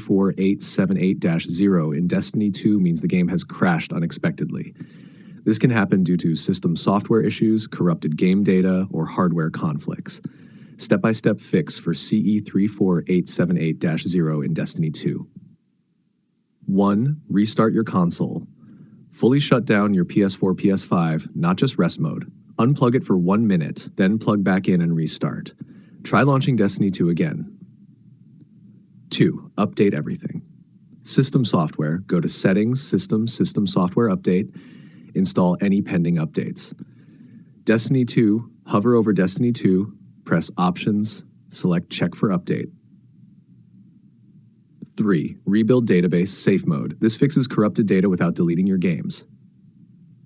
CE-34878-0 in Destiny 2 means the game has crashed unexpectedly. This can happen due to system software issues, corrupted game data, or hardware conflicts. Step-by-step fix for CE-34878-0 in Destiny 2. 1. Restart your console. Fully shut down your PS4, PS5, not just rest mode. Unplug it for 1 minute, then plug back in and restart. Try launching Destiny 2 again. 2. Update everything. System software, go to Settings, System Software Update, install any pending updates. Destiny 2, hover over Destiny 2, press Options, select Check for Update. 3. Rebuild database safe mode. This fixes corrupted data without deleting your games.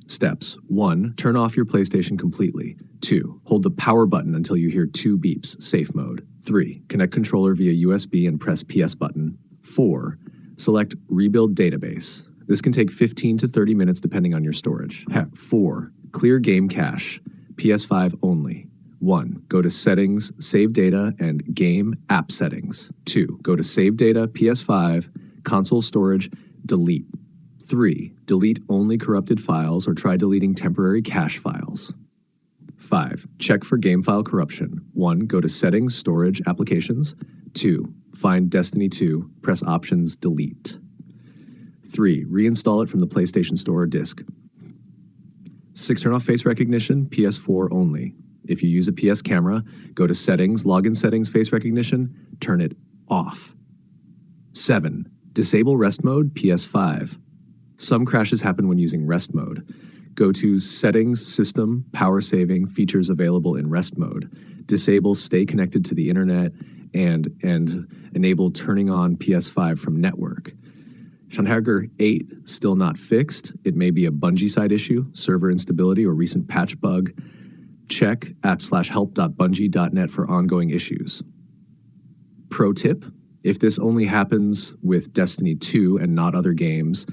Steps. 1. Turn off your PlayStation completely. 2. Hold the power button until you hear 2 beeps, safe mode. 3. Connect controller via USB and press PS button. 4. Select Rebuild Database. This can take 15 to 30 minutes depending on your storage. 4. Clear game cache. PS5 only. 1. Go to Settings, Save Data, and Game App Settings. 2. Go to Save Data, PS5, Console Storage, Delete. 3. Delete only corrupted files or try deleting temporary cache files. 5. Check for game file corruption. 1. Go to Settings, Storage, Applications. 2. Find Destiny 2, press Options, Delete. 3. Reinstall it from the PlayStation Store or disk. 6. Turn off face recognition, PS4 only. If you use a PS camera, go to Settings, Login Settings, Face Recognition, turn it off. 7. Disable rest mode, PS5. Some crashes happen when using rest mode. Go to Settings, System, Power Saving, Features available in rest mode. Disable Stay Connected to the Internet and enable turning on PS5 from network. Shanhager 8 still not fixed. It may be a Bungie side issue, server instability, or recent patch bug. Check @help.bungie.net for ongoing issues. Pro tip, if this only happens with Destiny 2 and not other games,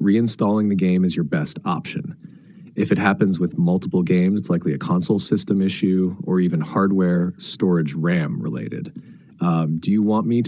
reinstalling the game is your best option. If it happens with multiple games, it's likely a console system issue or even hardware, storage, RAM related. Do you want me to